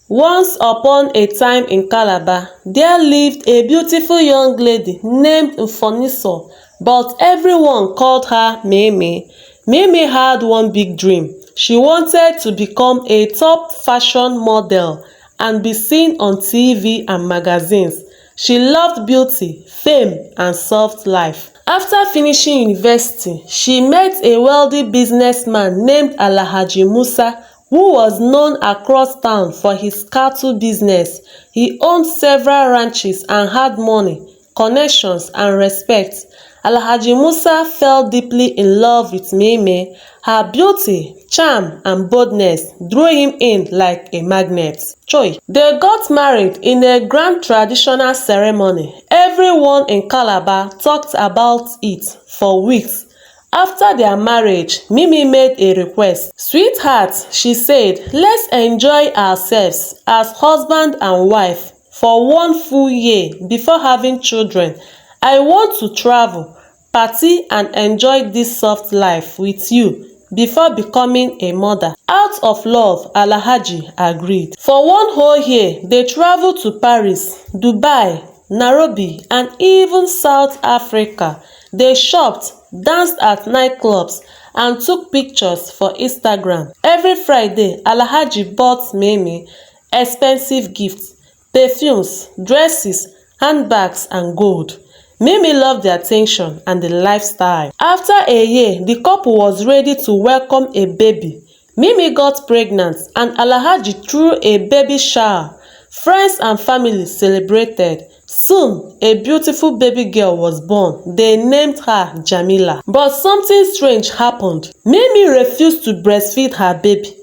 Once upon a time in Calabar, there lived a beautiful young lady named Mfoniso, but everyone called her Meme. Meme had one big dream. She wanted to become a top fashion model and be seen on TV and magazines. She loved beauty, fame, and soft life. After finishing university, she met a wealthy businessman named Alhaji Musa, who was known across town for his cattle business. He owned several ranches and had money, connections, and respect. Alhaji Musa fell deeply in love with Meme. Her beauty, charm, and boldness drew him in like a magnet. Choi. They got married in a grand traditional ceremony. Everyone in Calabar talked about it for weeks. After their marriage, Mimi made a request. "Sweetheart," she said, "let's enjoy ourselves as husband and wife for one full year before having children. I want to travel, party, and enjoy this soft life with you before becoming a mother." Out of love, Alhaji agreed. For one whole year, they traveled to Paris, Dubai, Nairobi, and even South Africa. They shopped, danced at nightclubs, and took pictures for Instagram. Every Friday, Alhaji bought Meme expensive gifts, perfumes, dresses, handbags, and gold. Mimi loved the attention and the lifestyle. After a year, the couple was ready to welcome a baby. Mimi got pregnant and Alhaji threw a baby shower. Friends and family celebrated. Soon, a beautiful baby girl was born. They named her Jamila. But something strange happened. Mimi refused to breastfeed her baby.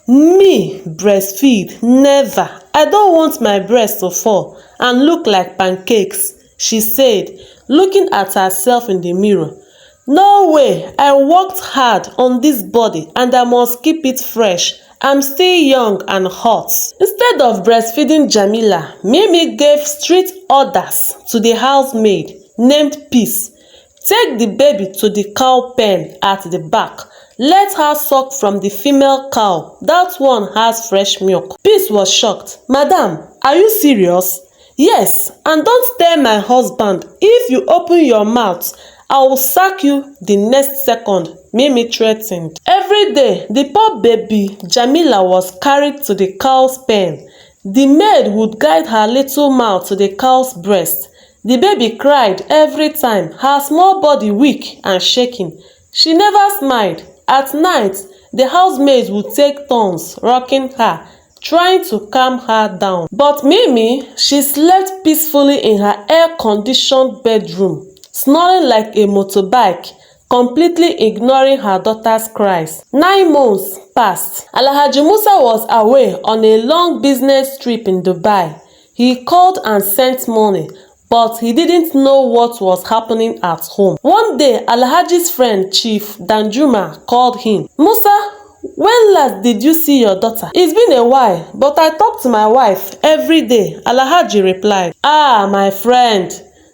"Me breastfeed? Never. I don't want my breast to fall and look like pancakes," she said, looking at herself in the mirror. "No way. I worked hard on this body and I must keep it fresh. I'm still young and hot." Instead of breastfeeding Jamila, Mimi gave strict orders to the housemaid named Peace. "Take the baby to the cow pen at the back. Let her suck from the female cow. That one has fresh milk." Peace was shocked. "Madam, are you serious?" "Yes, and don't tell my husband. If you open your mouth, I will sack you the next second," Mimi threatened. Every day, the poor baby Jamila was carried to the cow's pen. The maid would guide her little mouth to the cow's breast. The baby cried every time, her small body weak and shaking. She never smiled. At night, the housemaids would take turns rocking her, trying to calm her down. But Mimi, she slept peacefully in her air-conditioned bedroom, snoring like a motorbike, completely ignoring her daughter's cries. 9 months passed. Alhaji Musa was away on a long business trip in Dubai. He called and sent money, but he didn't know what was happening at home. One day, Alhaji's friend Chief Danjuma called him. "Musa, when last did you see your daughter?" "It's been a while, but I talk to my wife every day," Alhaji replied. "Ah, my friend,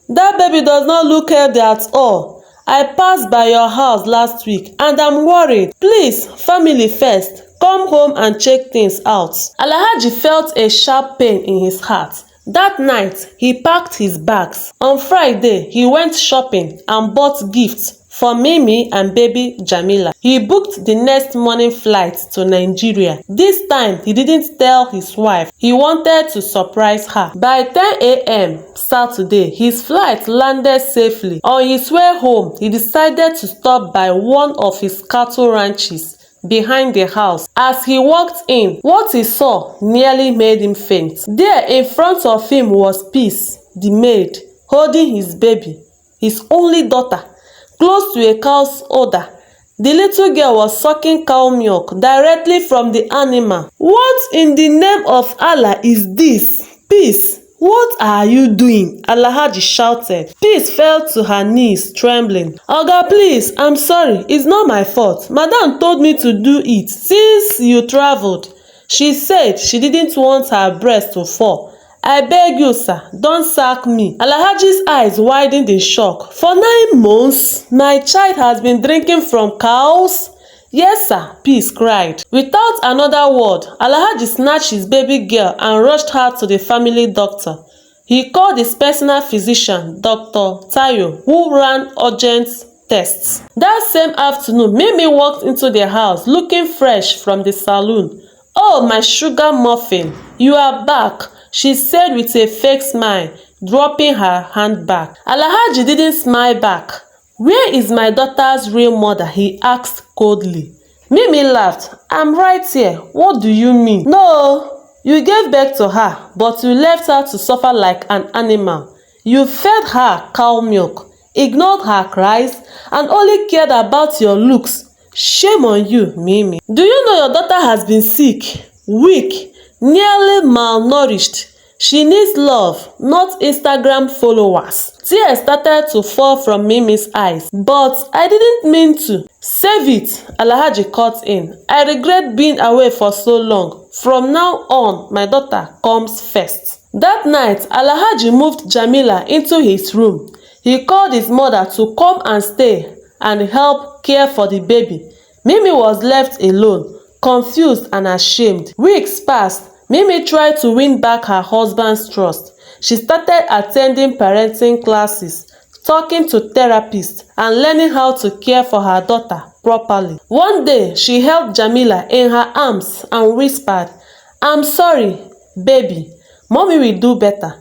that baby does not look healthy at all. I passed by your house last week and I'm worried. Please, family first, come home and check things out." Alhaji felt a sharp pain in his heart. That night, he packed his bags. On Friday, he went shopping and bought gifts for Mimi and baby Jamila. He booked the next morning flight to Nigeria. This time, he didn't tell his wife. He wanted to surprise her. By 10 a.m. Saturday, his flight landed safely. On his way home, he decided to stop by one of his cattle ranches behind the house. As he walked in, what he saw nearly made him faint. There in front of him was Peace, the maid, holding his baby, his only daughter, close to a cow's udder. The little girl was sucking cow milk directly from the animal. "What in the name of Allah is this? Peace, what are you doing?" Alhaji shouted. Peace fell to her knees, trembling. "Oga, please, I'm sorry. It's not my fault. Madam told me to do it since you traveled." She said she didn't want her breast to fall. "I beg you, sir, don't sack me." Alhaji's eyes widened in shock. "For 9 months, my child has been drinking from cows?" "Yes sir," Peace cried. Without another word, Alhaji snatched his baby girl and rushed her to the family doctor. He called his personal physician, Dr. Tayo, who ran urgent tests. That same afternoon, Mimi walked into the house looking fresh from the salon. "Oh, my sugar muffin, you are back," she said with a fake smile, dropping her handbag. Alhaji didn't smile back. "Where is my daughter's real mother?" he asked coldly. Mimi laughed. "I'm right here. What do you mean?" "No, you gave birth to her, but you left her to suffer like an animal. You fed her cow milk, ignored her cries, and only cared about your looks. Shame on you, Mimi. Do you know your daughter has been sick, weak, nearly malnourished? She needs love, not Instagram followers." Tears started to fall from Mimi's eyes. "But I didn't mean to." "Save it," Alhaji cut in. "I regret being away for so long. From now on, my daughter comes first." That night, Alhaji moved Jamila into his room. He called his mother to come and stay and help care for the baby. Mimi was left alone, confused and ashamed. Weeks passed. Mimi tried to win back her husband's trust. She started attending parenting classes, talking to therapists, and learning how to care for her daughter properly. One day, she held Jamila in her arms and whispered, "I'm sorry, baby. Mommy will do better."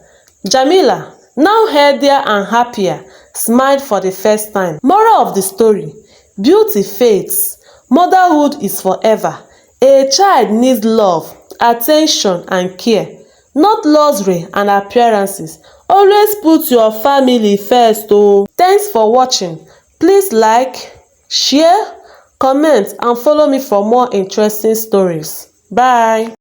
Jamila, now healthier and happier, smiled for the first time. Moral of the story: beauty fades. Motherhood is forever. A child needs love, attention and care, not luxury and appearances. Always put your family first oh. Thanks for watching. Please like, share, comment and follow me for more interesting stories. Bye.